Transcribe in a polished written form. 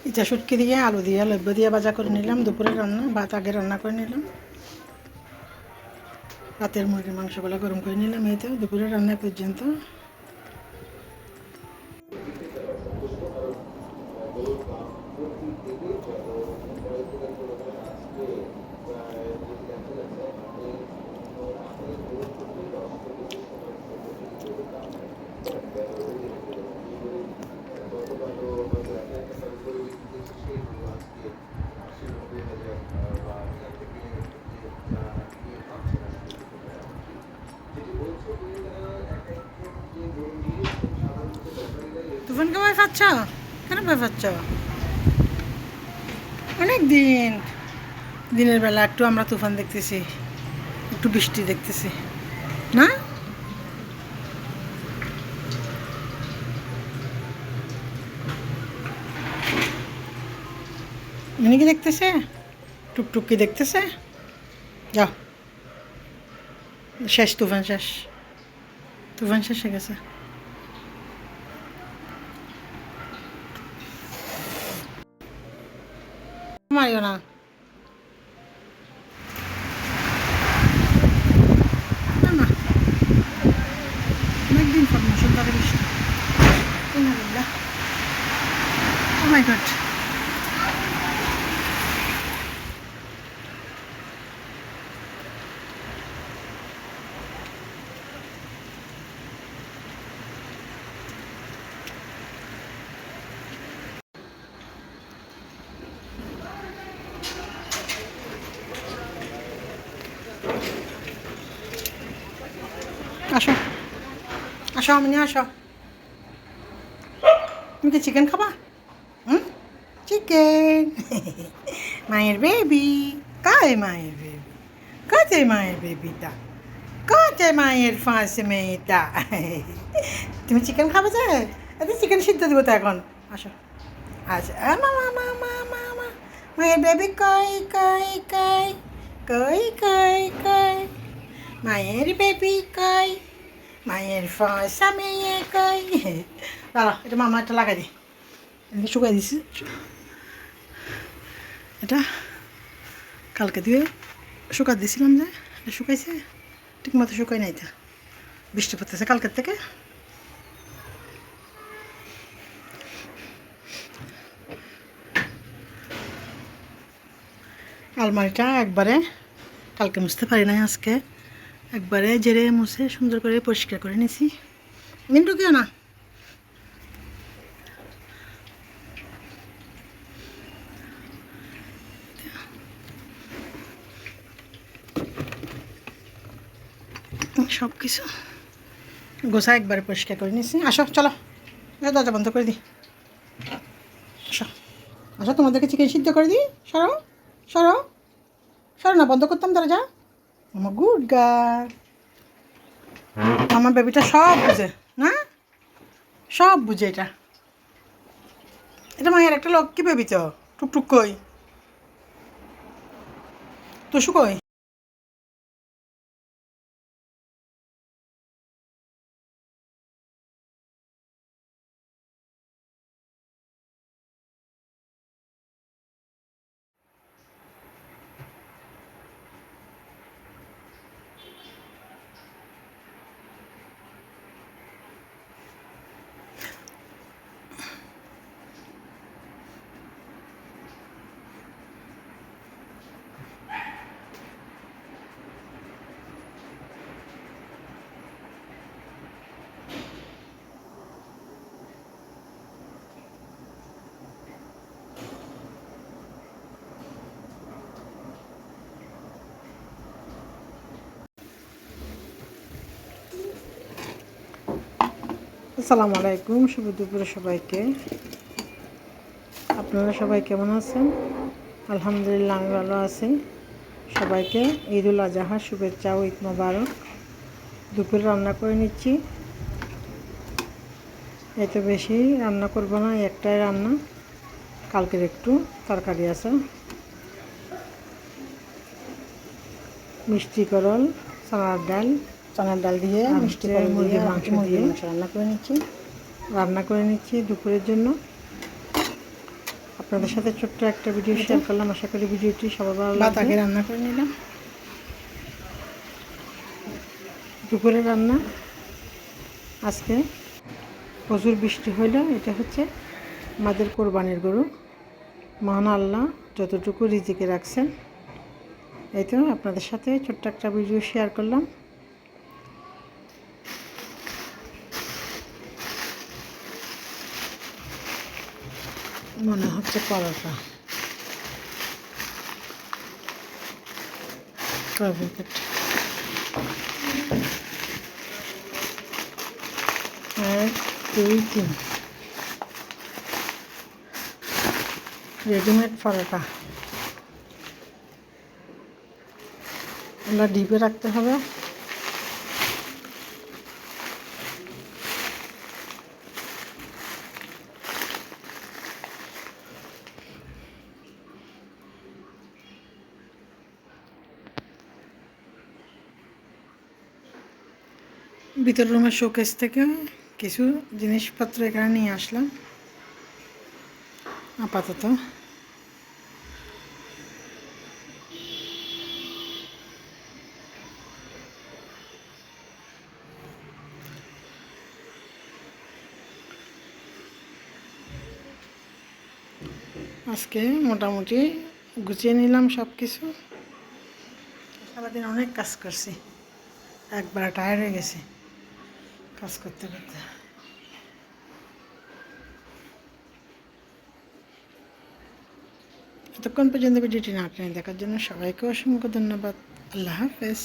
ইচা শুটকি দিয়ে আলু দিয়ে লব্য দিয়ে ভাজা করে নিলাম। দুপুরের রান্না, ভাত আগে রান্না করে নিলাম। রাতের মুরগির মাংসগুলো গরম করে নিলাম। এই তো দুপুরের রান্না পর্যন্ত। তুফানকে ভয় পাচ্ছ? কেন ভয় পাচ্ছ? অনেক দিনের বেলা একটু আমরা তুফান দেখতেছি, একটু বৃষ্টি দেখতেছি না? মিনি কি দেখতেছে? টুকটুক কি দেখতেছে? যাও, শেষ, তুফান শেষ, তুফান শেষ হয়ে গেছে। মারিও না। অনেকদিন পর মুসলধারে বৃষ্টি। আলহামদুলিল্লাহ। ও মাই গড। আসো আসো, আমি নিয়ে আসো। তুমি কি চিকেন খাবা? চিকেন। মায়ের বেবি, কায় মায়ের বেবি, কাছে মায়ের বেবিটা, কাছে মায়ের ফাঁস মেয়েটা। তুমি চিকেন খাবে যে? এতে চিকেন সিদ্ধ দিব তো এখন। আসো, আচ্ছা। মামা মামা মামা, মায়ের বেবি কই কই কই, কই কই কই, মায়ের বেবি কই, মায়ের ফসা মেয়ে কই। দাঁড়া, এটা মামা একটা লাগাই দি। এদিকে শুকাই দিছি। এটা কালকে দিয়ে শুকাই দিয়েছিলাম যে, এটা শুকাইছে ঠিক মতো, শুকাই নাই তো, বৃষ্টি পড়তেছে কালকের থেকে। আলমারিটা একবারে কালকে মুছতে পারি নাই, আজকে একবারে জেরে মুছে সুন্দর করে পরিষ্কার করে নিছি। মিন্টু কেউ না, সব কিছু গোছা একবারে পরিষ্কার করে নিছি। আসো চলো, দরজা বন্ধ করে দিই। আসো আসো, তোমাদেরকে চিকেন সিদ্ধ করে দিই। সরো সরো সরো না, বন্ধ করতাম দরজা। আমার গুড গার্ল, আমার বেবিটা সব বুঝে না, সব বুঝে এটা। এটা মায়ের একটা লক্ষ্মী বেবি তো, টুকটুক কই তুষু কই। আসসালামু আলাইকুম, শুভ দুপুরে সবাইকে। আপনারা সবাই কেমন আছেন? আলহামদুলিল্লাহ আমি ভালো আছি। সবাইকে ঈদুল আজহার শুভেচ্ছা ও ঈদ মোবারক। দুপুরে রান্না করে নিচ্ছি, এত বেশি রান্না করব না, একটাই রান্না। কালকের একটু তরকারি আছে, মিষ্টি করল, চানার ডাল দিয়ে মিষ্টি করল দিয়ে মাংস রান্না করে নিচ্ছি দুপুরের জন্য। আপনাদের সাথে ছোট্ট একটা ভিডিও শেয়ার করলাম, আশা করি ভিডিওটি সবার ভালো লাগবে। আগে রান্না করে নিলাম, দুপুরের রান্না। আজকে প্রচুর বৃষ্টি হইল, এটা হচ্ছে আমাদের কোরবানির গরু। মহান আল্লাহ যতটুকু রিজিকে রাখছেন, এই তো আপনাদের সাথে ছোট্ট একটা ভিডিও শেয়ার করলাম। মনে হচ্ছে পরোটা, এক দুই তিন, রেডিমেড পরোটা। আমরা ডিপে রাখতে হবে। ভিতর রুমের শোকেস থেকে কিছু জিনিসপত্র এখানে নিয়ে আসলাম আপাতত। আজকে মোটামুটি গুছিয়ে নিলাম সব কিছু। সারাদিন অনেক কাজ করছি, একবার টায়ার্ড হয়ে গেছি কাজ করতে করতে। এতক্ষণ পর্যন্ত ভিডিওটি না টেনে দেখার জন্য সবাইকে অসংখ্য ধন্যবাদ। আল্লাহ হাফেজ।